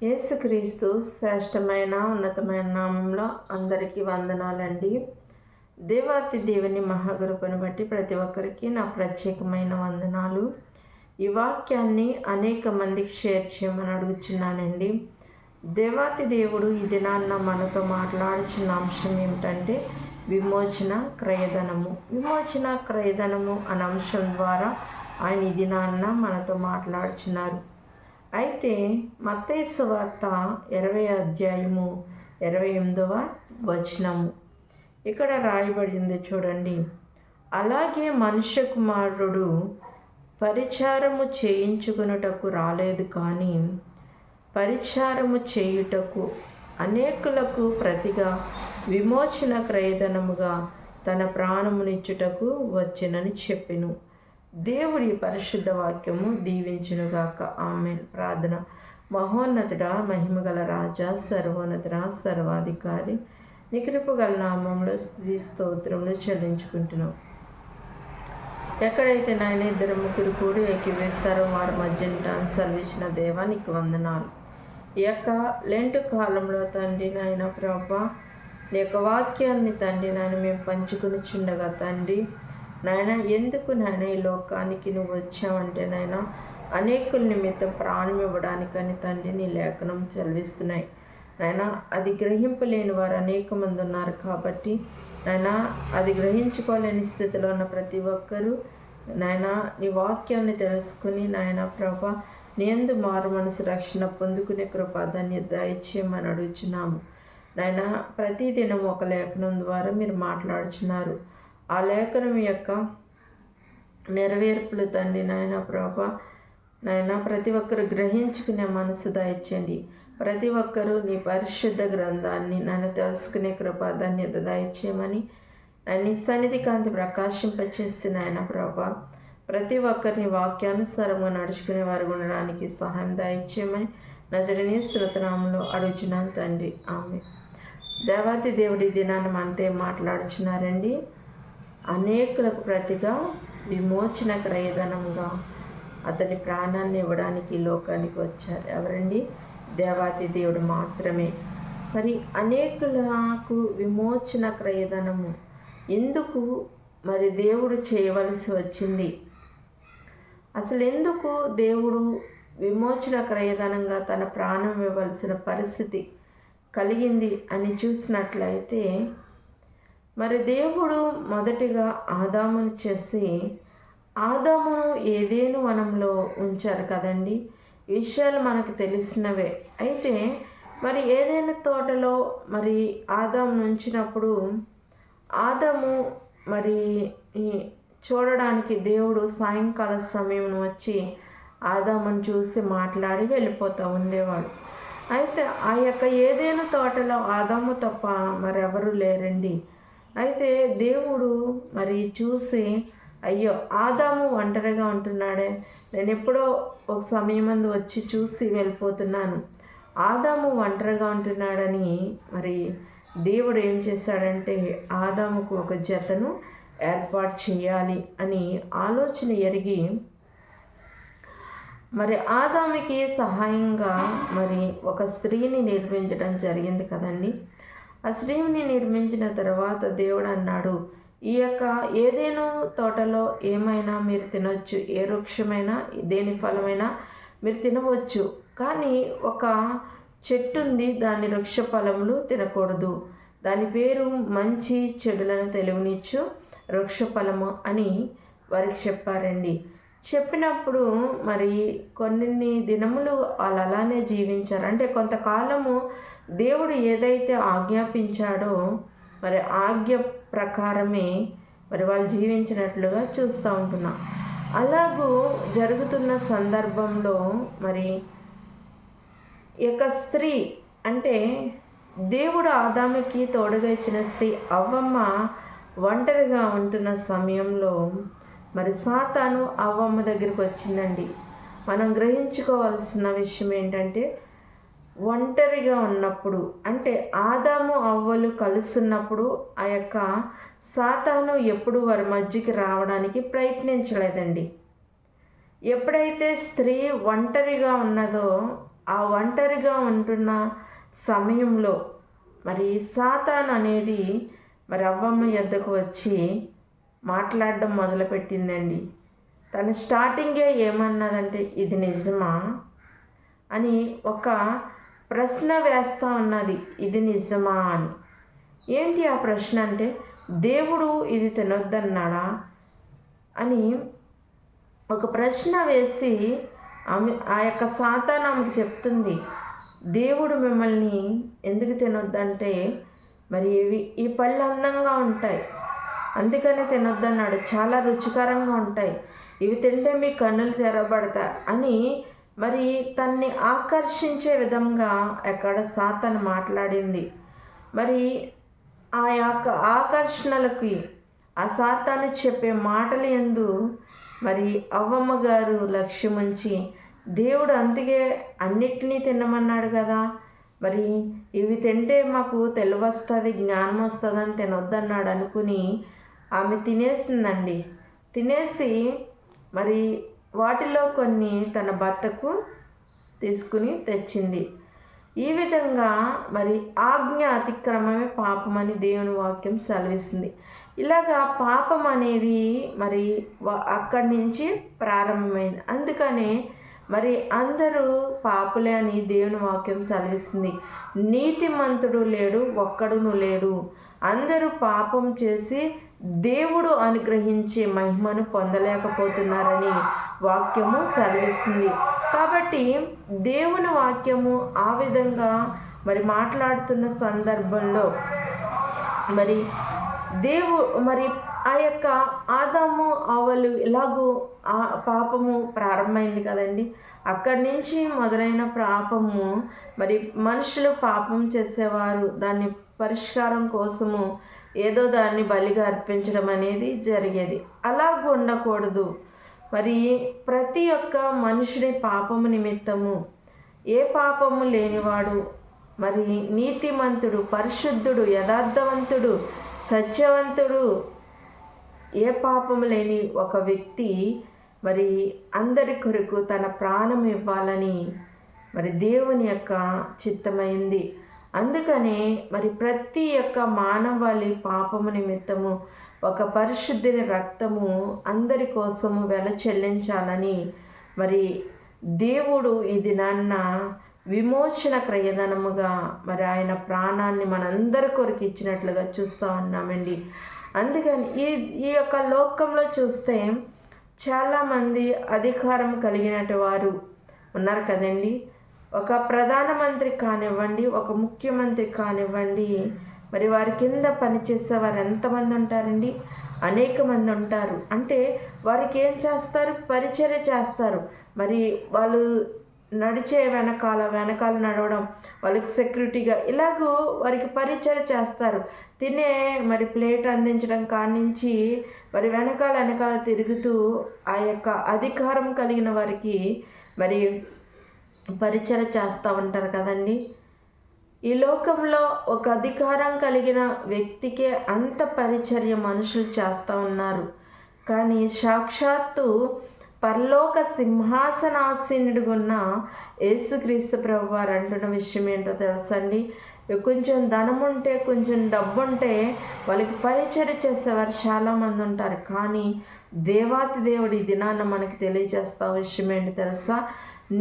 యేసుక్రీస్తు శ్రేష్టమైన ఉన్నతమైన నామంలో అందరికీ వందనాలండి. దేవాతి దేవుని మహాకృపను బట్టి ప్రతి ఒక్కరికి నా ప్రత్యేకమైన వందనాలు. ఈ వాక్యాన్ని అనేక మందికి షేర్ చేయమని అడుగుచున్నానండి. దేవాతి దేవుడు ఈ దినాన్న మనతో మాట్లాడుచున్న అంశం ఏమిటంటే విమోచన క్రయధనము. విమోచన క్రయధనము అనే అంశం ద్వారా ఆయన ఈ దినాన్న మనతో మాట్లాడుచున్నారు. అయితే మత్తయి సువార్త 20వ అధ్యాయము 28వ వచనము ఇక్కడ రాయబడింది చూడండి. అలాగే మనుష్య కుమారుడు పరిచారము చేయించుకున్నటకు రాలేదు, కానీ పరిచారము చేయుటకు అనేకులకు ప్రతిగా విమోచన క్రయధనముగా తన ప్రాణమునిచ్చుటకు వచ్చెనని చెప్పెను. దేవుడి పరిశుద్ధ వాక్యము దీవించునుగాక. ఆమేన్. ప్రార్థన. మహోన్నతుడా, మహిమగల రాజా, సర్వోన్నతుడా, సర్వాధికారి, నికృపగల నామంలో స్తుతి స్తోత్రములు చెల్లించుకుంటున్నాం. ఎక్కడైతే నాయన ఇద్దరు ముగ్గురు కూడి ఏకీవేస్తారో వారి మధ్య సెలవిచ్చిన దేవా నీకు వందనాలు. ఈ యొక్క లెంటు కాలంలో తండ్రి నాయన ప్రభా నీ యొక్క వాక్యాన్ని తండ్రి నాయన మేము పంచుకుని చుండగా తండ్రి నాయన ఎందుకు నాయన ఈ లోకానికి నువ్వు వచ్చావంటే నాయన అనేకుల నిమిత్తం ప్రాణం ఇవ్వడానికని తండ్రి నీ లేఖనం చదివిస్తున్నాయి నాయన. అది గ్రహింపలేని వారు అనేక మంది ఉన్నారు కాబట్టి నాయన అది గ్రహించుకోలేని స్థితిలో ఉన్న ప్రతి ఒక్కరూ నాయన నీ వాక్యాన్ని తెలుసుకుని నాయన ప్రభా నీ యందు మారు మనసు రక్షణ పొందుకునే కృప దాన్ని దయచేయమని అడుగుచున్నాము నాయన. ప్రతిదినం ఒక లేఖనం ద్వారా మీరు మాట్లాడుచున్నారు. ఆ లేఖనం యొక్క నెరవేర్పులు తండ్రి నాయన ప్రభా నాయన ప్రతి ఒక్కరు గ్రహించుకునే మనసు దయచేయండి. ప్రతి ఒక్కరూ నీ పరిశుద్ధ గ్రంథాన్ని నన్ను తెలుసుకునే కృప ధన్యత దయచేయమని నీ సన్నిధి కాంతి ప్రకాశింపచేసి నాయన ప్రభా ప్రతి ఒక్కరిని వాక్యానుసారంగా నడుచుకునే వారు ఉండడానికి సహాయం దయచేయమని నజరేయుని స్తుతినామములో అడుగుచున్నాను తండ్రి. ఆమేన్. దేవాతి దేవుడి దినాన్ని మనతో మాట్లాడుచున్నారండి. అనేకులకు ప్రతిగా విమోచన క్రయధనంగా అతని ప్రాణాన్ని ఇవ్వడానికి లోకానికి వచ్చారు. ఎవరండి? దేవాతి దేవుడు మాత్రమే. మరి అనేకులకు విమోచన క్రయధనము ఎందుకు మరి దేవుడు చేయవలసి వచ్చింది? అసలు ఎందుకు దేవుడు విమోచన క్రయధనంగా తన ప్రాణం ఇవ్వవలసిన పరిస్థితి కలిగింది అని చూసినట్లయితే మరి దేవుడు మొదటిగా ఆదామును చేసి ఆదామును ఏదేను వనంలో ఉంచారు కదండి. ఈ విషయాలు మనకు తెలిసినవే. అయితే మరి ఏదైనా తోటలో మరి ఆదామును ఉంచినప్పుడు ఆదాము మరి చూడడానికి దేవుడు సాయంకాల సమయం వచ్చి ఆదామును చూసి మాట్లాడి వెళ్ళిపోతూ ఉండేవాడు. అయితే ఆ యొక్క ఏదైనా తోటలో ఆదాము తప్ప మరెవరు లేరండి. అయితే దేవుడు మరి చూసి అయ్యో ఆదాము ఒంటరిగా ఉంటున్నాడే, నేను ఎప్పుడో ఒక సమయం మందు వచ్చి చూసి వెళ్ళిపోతున్నాను, ఆదాము ఒంటరిగా ఉంటున్నాడని మరి దేవుడు ఏం చేశాడంటే ఆదాముకు ఒక జతను ఏర్పాటు చేయాలి అని ఆలోచన ఎరిగి మరి ఆదాముకి సహాయంగా మరి ఒక స్త్రీని నిర్మించడం జరిగింది కదండి. ఆ స్త్రీని నిర్మించిన తర్వాత దేవుడు అన్నాడు, ఈ యొక్క ఏదేనో తోటలో ఏమైనా మీరు తినవచ్చు, ఏ వృక్షమైనా దేని ఫలమైనా మీరు తినవచ్చు, కానీ ఒక చెట్టు ఉంది, దాని వృక్ష ఫలములు తినకూడదు, దాని పేరు మంచి చెడులను తెలియనిచ్చు వృక్ష ఫలము అని వారికి చెప్పారండి. చెప్పినప్పుడు మరి కొన్ని దినములు వాళ్ళు అలానే జీవించారు. అంటే కొంతకాలము దేవుడు ఏదైతే ఆజ్ఞాపించాడో మరి ఆజ్ఞ ప్రకారమే మరి వాళ్ళు జీవించినట్లుగా చూస్తూ ఉంటున్నాం. అలాగూ జరుగుతున్న సందర్భంలో మరి యొక్క స్త్రీ అంటే దేవుడు ఆదాముకి తోడుగా ఇచ్చిన స్త్రీ అవ్వమ్మ ఒంటరిగా ఉంటున్న సమయంలో మరి సాతాను అవ్వమ్మ దగ్గరికి వచ్చిందండి. మనం గ్రహించుకోవాల్సిన విషయం ఏంటంటే ఒంటరిగా ఉన్నప్పుడు అంటే ఆదాము అవ్వలు కలుస్తున్నప్పుడు ఆ యొక్క సాతాను ఎప్పుడు వారి మధ్యకి రావడానికి ప్రయత్నించలేదండి. ఎప్పుడైతే స్త్రీ ఒంటరిగా ఉన్నదో ఆ ఒంటరిగా ఉంటున్న సమయంలో మరి సాతాన్ అనేది మరి అవ్వమ్మ యొద్దకు వచ్చి మాట్లాడడం మొదలుపెట్టిందండి. తను స్టార్టింగే ఏమన్నదంటే, ఇది నిజమా అని ఒక ప్రశ్న వేస్తూ ఉన్నది, ఇది నిజమా అని. ఏంటి ఆ ప్రశ్న అంటే, దేవుడు ఇది తినొద్దన్నాడా అని ఒక ప్రశ్న వేసి ఆమె ఆ యొక్క సాతాను ఆమెకు చెప్తుంది, దేవుడు మిమ్మల్ని ఎందుకు తినొద్దంటే మరి ఈ పళ్ళు అందంగా ఉంటాయి అందుకనే తినొద్దన్నాడు, చాలా రుచికరంగా ఉంటాయి, ఇవి తింటే మీ కన్నులు తెరబడతాయి అని మరి తన్ని ఆకర్షించే విధంగా ఎక్కడ సాతాను మాట్లాడింది. మరి ఆ యొక్క ఆకర్షణలకి ఆ సాతాను చెప్పే మాటలు యందు మరి అవ్వమ్మ గారు లక్ష్యం ఉంచి, దేవుడు అందుకే అన్నిటినీ తినమన్నాడు కదా, మరి ఇవి తింటే మాకు తెలివి వస్తుంది, జ్ఞానం వస్తుందని తినొద్దన్నాడు అనుకుని ఆమె తినేసిందండి. తినేసి మరి వాటిలో కొన్ని తన భర్తకు తీసుకుని తెచ్చింది. ఈ విధంగా మరి ఆజ్ఞ అతిక్రమమే పాపమని దేవుని వాక్యం సెలవిస్తుంది. ఇలాగా పాపం అనేది మరి అక్కడి నుంచి ప్రారంభమైంది. అందుకనే మరి అందరూ పాపులే అని దేవుని వాక్యం సెలవిస్తుంది. నీతిమంతుడు లేడు, ఒక్కడును లేడు, అందరూ పాపం చేసి దేవుడు అనుగ్రహించే మహిమను పొందలేకపోతున్నారని వాక్యము సెలవిస్తుంది. కాబట్టి దేవుని వాక్యము ఆ విధంగా మరి మాట్లాడుతున్న సందర్భంలో మరి మరి ఆ యొక్క ఆదాము అవ్వలు ఇలాగూ ఆ పాపము ప్రారంభమైంది కదండి. అక్కడి నుంచి మొదలైన పాపము మరి మనుషులు పాపం చేసేవారు దాన్ని పరిష్కారం కోసము ఏదో దాన్ని బలిగా అర్పించడం అనేది జరిగేది. అలాగ ఉండకూడదు. మరి ప్రతి ఒక్క మనుషుని పాపము నిమిత్తము ఏ పాపము లేనివాడు మరి నీతిమంతుడు, పరిశుద్ధుడు, యథార్థవంతుడు, సత్యవంతుడు, ఏ పాపము లేని ఒక వ్యక్తి మరి అందరి కొరకు తన ప్రాణం ఇవ్వాలని మరి దేవుని యొక్క చిత్తమైంది. అందుకనే మరి ప్రతి ఒక్క మానవాళి పాపము నిమిత్తము ఒక పరిశుద్ధిని రక్తము అందరి కోసము వెల చెల్లించాలని మరి దేవుడు ఈ దినాన్న విమోచన క్రయధనముగా మరి ఆయన ప్రాణాన్ని మనందరి కొరకు ఇచ్చినట్లుగా చూస్తూ ఉన్నామండి. అందుకని ఈ యొక్క లోకంలో చూస్తే చాలామంది అధికారం కలిగినటు వారు ఉన్నారు కదండి. ఒక ప్రధానమంత్రి కానివ్వండి, ఒక ముఖ్యమంత్రి కానివ్వండి, మరి వారి కింద పనిచేసే వారు ఎంతమంది ఉంటారండి? అనేక మంది ఉంటారు. అంటే వారికి ఏం చేస్తారు? పరిచర్య చేస్తారు. మరి వాళ్ళు నడిచే వెనకాల నడవడం, వాళ్ళకి సెక్యూరిటీగా ఇలాగూ వారికి పరిచర్య చేస్తారు. తినే మరి ప్లేట్ అందించడం కానించి మరి వెనకాల తిరుగుతూ ఆ యొక్క అధికారం కలిగిన వారికి మరి పరిచర్య చేస్తూ ఉంటారు కదండి. ఈ లోకంలో ఒక అధికారం కలిగిన వ్యక్తికే అంత పరిచర్య మనుషులు చేస్తూ ఉన్నారు. కానీ సాక్షాత్తు పరలోక సింహాసనాసీనుడిగా ఉన్న యేసుక్రీస్తు ప్రభు వారు అంటున్న విషయం ఏంటో తెలుసండి. కొంచెం ధనం ఉంటే, కొంచెం డబ్బు ఉంటే వాళ్ళకి పరిచర్య చేసేవారు చాలామంది ఉంటారు. కానీ దేవాతి దేవుడి దినాన్న మనకి తెలియజేస్తా విషయం ఏంటి తెలుసా?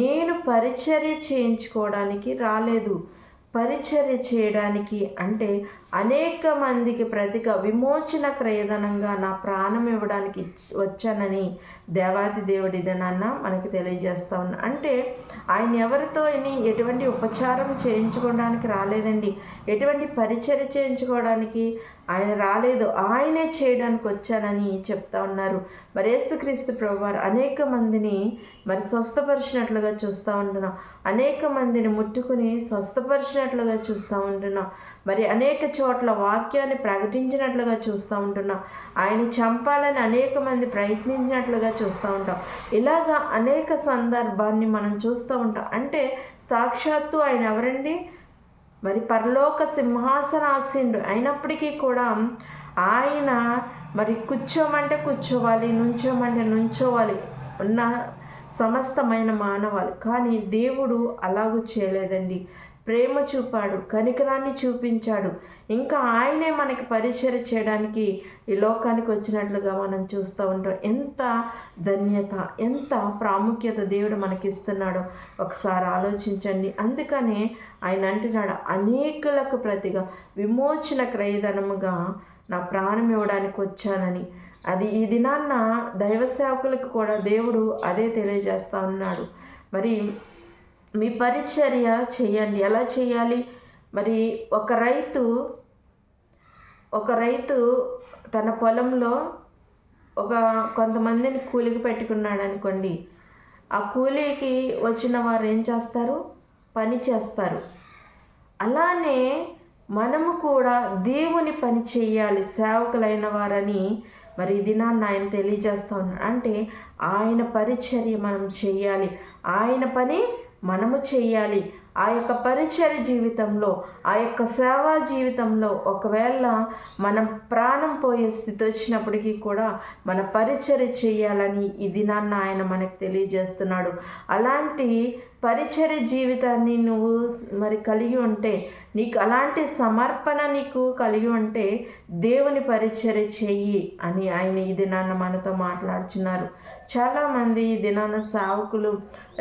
నేను పరిచర్య చేయించుకోవడానికి రాలేదు, పరిచర్య చేయడానికి, అంటే అనేక మందికి ప్రతిగా విమోచన క్రయధనంగా నా ప్రాణం ఇవ్వడానికి వచ్చానని దేవాతి దేవుడి దినాన్న మనకి తెలియజేస్తా ఉన్నా. అంటే ఆయన ఎవరితో ఎటువంటి ఉపచారం చేయించుకోవడానికి రాలేదండి, ఎటువంటి పరిచర్య చేయించుకోవడానికి ఆయన రాలేదు, ఆయనే చేయడానికి వచ్చానని చెప్తా ఉన్నారు. మరి యేసుక్రీస్తు ప్రభువారు అనేక మందిని మరి స్వస్థపరిచినట్లుగా చూస్తూ ఉంటున్నాం, అనేక మందిని ముట్టుకుని స్వస్థపరిచినట్లుగా చూస్తూ ఉంటున్నాం, మరి అనేక చోట్ల వాక్యాన్ని ప్రకటించినట్లుగా చూస్తూ ఉంటున్నాం, ఆయన చంపాలని అనేక మంది ప్రయత్నించినట్లుగా చూస్తూ ఉంటాం. ఇలాగా అనేక సందర్భాన్ని మనం చూస్తూ ఉంటాం. అంటే సాక్షాత్తు ఆయన ఎవరండి? మరి పరలోక సింహాసనాసీనుడు అయినప్పటికీ కూడా ఆయన మరి కూర్చోమంటే కూర్చోవాలి, నుంచోమంటే నుంచోవాలి, ఉన్న సమస్తమైన మానవాళి. కానీ దేవుడు అలాగూ చేయలేదండి. ప్రేమ చూపాడు, కనికరాన్ని చూపించాడు. ఇంకా ఆయనే మనకి పరిచయం చేయడానికి ఈ లోకానికి వచ్చినట్లుగా మనం చూస్తూ ఉంటాం. ఎంత ధన్యత, ఎంత ప్రాముఖ్యత దేవుడు మనకిస్తున్నాడో ఒకసారి ఆలోచించండి. అందుకనే ఆయన అంటున్నాడు, అనేకులకు ప్రతిగా విమోచన క్రయధనముగా నా ప్రాణం ఇవ్వడానికి వచ్చానని. అది ఈ దినాన్న దైవ సేవకులకు కూడా దేవుడు అదే తెలియజేస్తూ ఉన్నాడు. మరి మీ పరిచర్య చేయండి. ఎలా చేయాలి? మరి ఒక రైతు తన పొలంలో కొంతమందిని కూలికి పెట్టుకున్నాడు అనుకోండి. ఆ కూలీకి వచ్చిన వారు ఏం చేస్తారు? పని చేస్తారు. అలానే మనము కూడా దేవుని పని చేయాలి సేవకులైన వారని మరి ఈ దినాన్ని ఆయన తెలియజేస్తూ ఉన్నాడు. అంటే ఆయన పరిచర్య మనం చేయాలి, ఆయన పని మనము చేయాలి. ఆ యొక్క పరిచర్య జీవితంలో, ఆ యొక్క సేవా జీవితంలో ఒకవేళ మనం ప్రాణం పోయే స్థితి వచ్చినప్పటికీ కూడా మన పరిచర్య చేయాలని ఈ దినాన్న ఆయన మనకు తెలియజేస్తున్నాడు. అలాంటి పరిచర్య జీవితాన్ని నువ్వు మరి కలిగి ఉంటే, నీకు అలాంటి సమర్పణ నీకు కలిగి ఉంటే దేవుని పరిచర్య చెయ్యి అని ఆయన ఈ దినాన్న మనతో మాట్లాడుచున్నారు. చాలామంది ఈ దినాన్న సేవకులు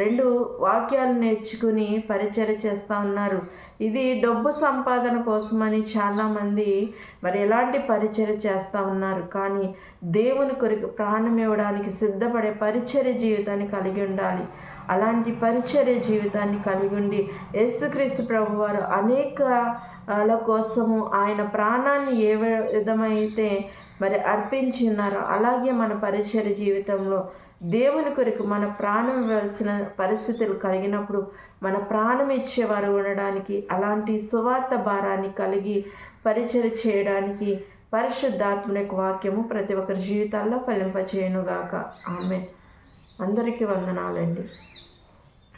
2 వాక్యాలు నేర్చుకుని పరిచర్య చేస్తూ ఉన్నారు. ఇది డబ్బు సంపాదన కోసమని చాలామంది మరి ఎలాంటి పరిచర్య చేస్తూ ఉన్నారు. కానీ దేవుని కొరకు ప్రాణం ఇవ్వడానికి సిద్ధపడే పరిచర్య జీవితాన్ని కలిగి ఉండాలి. అలాంటి పరిచర్య జీవితాన్ని కలిగి ఉండి యేసుక్రీస్తు ప్రభువారు అనేకల కోసము ఆయన ప్రాణాన్ని ఏ విధమైతే మరి అర్పించి ఉన్నారో అలాగే మన పరిచర్య జీవితంలో దేవుని కొరకు మన ప్రాణం ఇవ్వాల్సిన పరిస్థితులు కలిగినప్పుడు మన ప్రాణం ఇచ్చేవారు ఉండడానికి, అలాంటి సువార్త భారాన్ని కలిగి పరిచర్య చేయడానికి పరిశుద్ధాత్మ యొక్క వాక్యము ప్రతి ఒక్కరి జీవితాల్లో ఫలింపచేయునుగాక. ఆమేన్. అందరికీ వందనాలండి.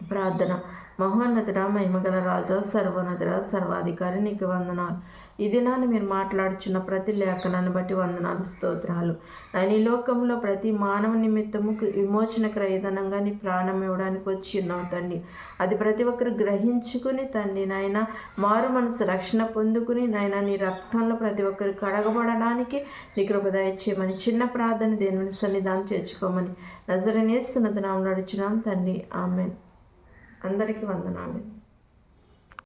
ప్రార్థన. మహోన్నతుడా, మహిమగల రాజా, సర్వోన్నతుడా, సర్వాధికారి, నీకు వందనాలు. ఈ దినాన్ని మీరు మాట్లాడుచున్న ప్రతి లేఖనాన్ని బట్టి వందనాలు, స్తోత్రాలు. ఆయన ఈ లోకంలో ప్రతి మానవ నిమిత్తము విమోచన క్రయధనంగా నీ ప్రాణం ఇవ్వడానికి వచ్చి ఉన్నావు తండ్రి. అది ప్రతి ఒక్కరు గ్రహించుకుని తండ్రి నాయన మారు మనసు రక్షణ పొందుకుని నాయన నీ రక్తంలో ప్రతి ఒక్కరు కడగబడడానికి నీ కృప దయచేయమని చిన్న ప్రార్థన దేవుని సన్నిధానం చేర్చుకోమని నజరేయుని యేసు నామములో అడుగుచున్నాం తండ్రి. ఆమేన్. అందరికీ వందనాలు.